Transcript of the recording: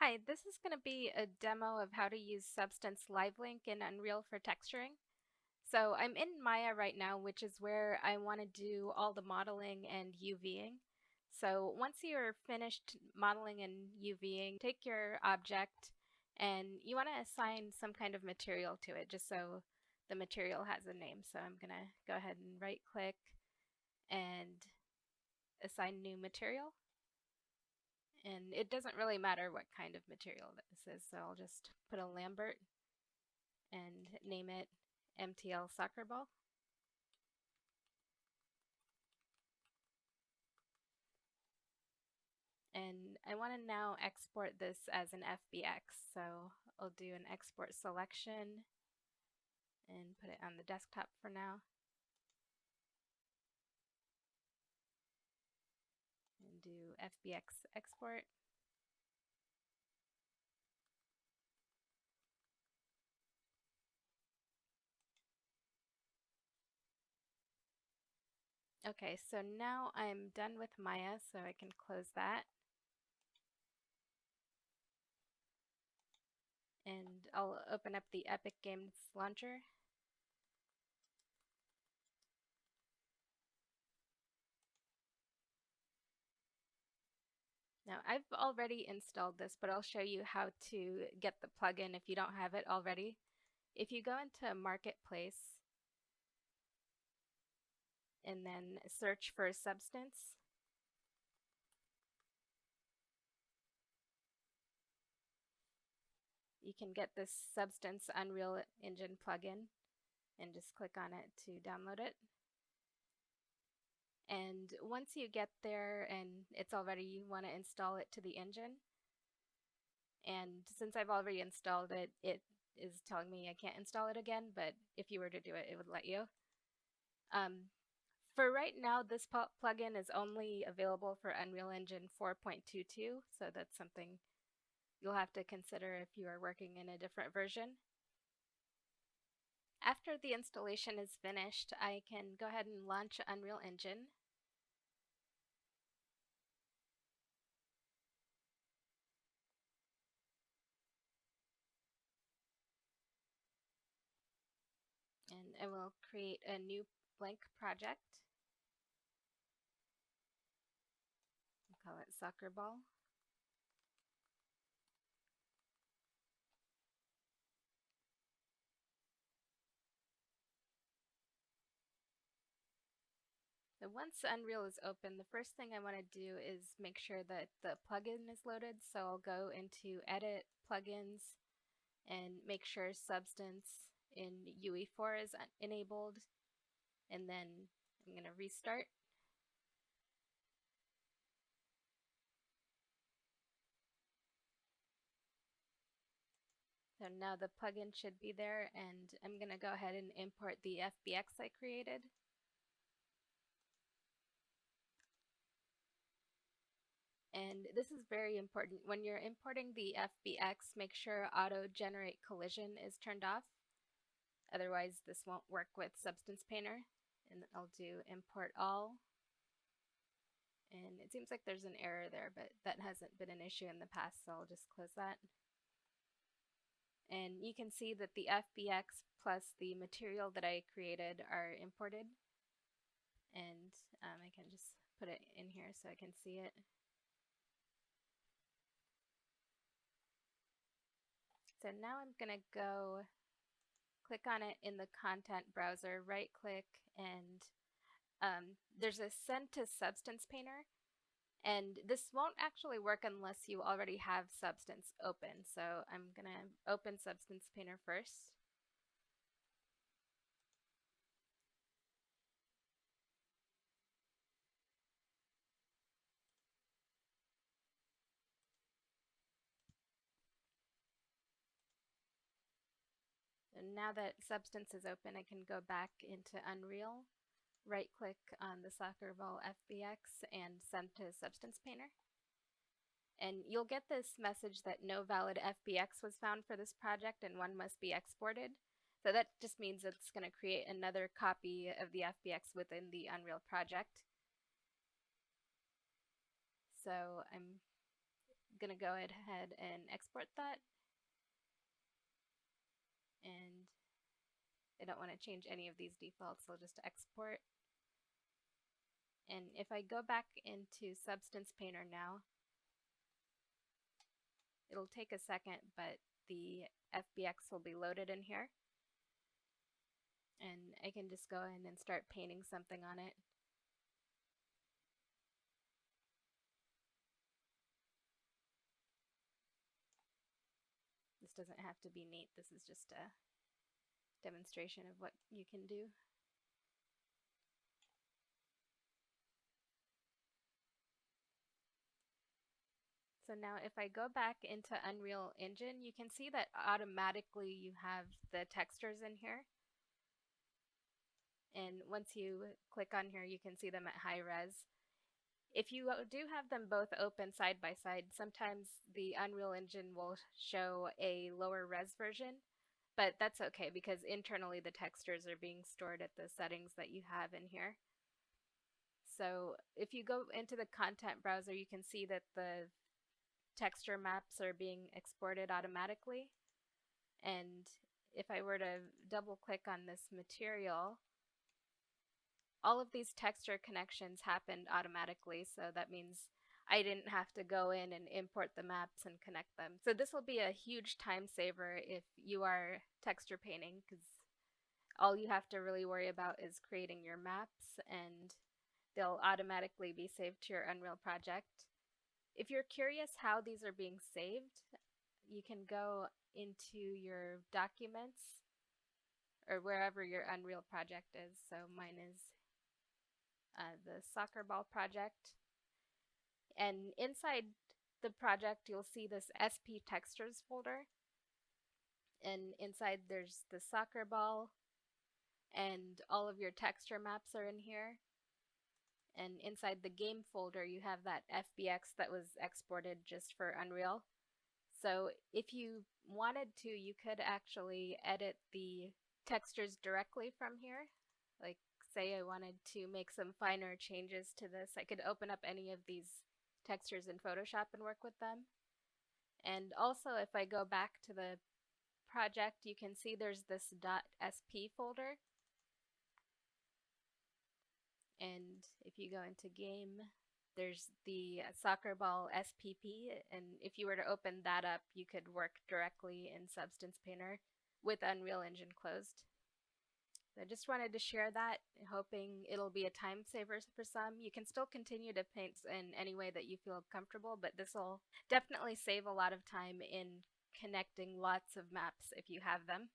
Hi, this is going to be a demo of how to use Substance LiveLink in Unreal for texturing. So I'm in Maya right now, which is where I want to do all the modeling and UVing. So once you're finished modeling and UVing, take your object and you want to assign some kind of material to it, just so the material has a name. So I'm going to go ahead and right click and assign new material. And it doesn't really matter what kind of material this is, so I'll just put a Lambert and name it MTL soccer ball. And I want to now export this as an FBX, so I'll do an export selection and put it on the desktop for now. And do FBX export. Okay, so now I'm done with Maya, so I can close that. And I'll open up the Epic Games launcher. Now, I've already installed this, but I'll show you how to get the plugin if you don't have it already. If you go into Marketplace and then search for Substance, you can get this Substance Unreal Engine plugin and just click on it to download it. And once you get there and it's already, you want to install it to the engine. And since I've already installed it, it is telling me I can't install it again, but if you were to do it, it would let you. For right now, this plugin is only available for Unreal Engine 4.22, so that's something you'll have to consider if you are working in a different version. After the installation is finished, I can go ahead and launch Unreal Engine. And I will create a new blank project. I'll call it Soccer Ball. So once Unreal is open, the first thing I want to do is make sure that the plugin is loaded. So I'll go into Edit, Plugins, and make sure Substance in UE4 is enabled. And then I'm going to restart. So now the plugin should be there, and I'm going to go ahead and import the FBX I created. And this is very important. When you're importing the FBX, make sure Auto Generate Collision is turned off. Otherwise, this won't work with Substance Painter. And I'll do Import All. And it seems like there's an error there, but that hasn't been an issue in the past, so I'll just close that. And you can see that the FBX plus the material that I created are imported. And I can just put it in here so I can see it. So now I'm going to go click on it in the content browser, right click, and there's a Send to Substance Painter. And this won't actually work unless you already have Substance open. So I'm going to open Substance Painter first. And now that Substance is open, I can go back into Unreal, right click on the soccer ball FBX and send to Substance Painter. And you'll get this message that no valid FBX was found for this project and one must be exported. So that just means it's going to create another copy of the FBX within the Unreal project. So gonna go ahead and export that, and I don't want to change any of these defaults, so I'll just export. And if I go back into Substance Painter now, it'll take a second, but the FBX will be loaded in here. And I can just go in and start painting something on it. This doesn't have to be neat, this is just a demonstration of what you can do. So now if I go back into Unreal Engine, you can see that automatically you have the textures in here. And once you click on here, you can see them at high res. If you do have them both open side by side, sometimes the Unreal Engine will show a lower res version, but that's okay because internally the textures are being stored at the settings that you have in here. So if you go into the content browser, you can see that the texture maps are being exported automatically. And if I were to double click on this material, all of these texture connections happened automatically, so that means I didn't have to go in and import the maps and connect them. So this will be a huge time saver if you are texture painting, because all you have to really worry about is creating your maps, and they'll automatically be saved to your Unreal project. If you're curious how these are being saved, you can go into your documents or wherever your Unreal project is. So mine is the soccer ball project. And inside the project, you'll see this SP textures folder. And inside there's the soccer ball, and all of your texture maps are in here. And inside the game folder, you have that FBX that was exported just for Unreal. So if you wanted to, you could actually edit the textures directly from here. Like say I wanted to make some finer changes to this, I could open up any of these textures in Photoshop and work with them. And also if I go back to the project, you can see there's this .sp folder. And if you go into game, there's the soccer ball SPP, and if you were to open that up, you could work directly in Substance Painter with Unreal Engine closed. I just wanted to share that, hoping it'll be a time saver for some. You can still continue to paint in any way that you feel comfortable, but this will definitely save a lot of time in connecting lots of maps if you have them.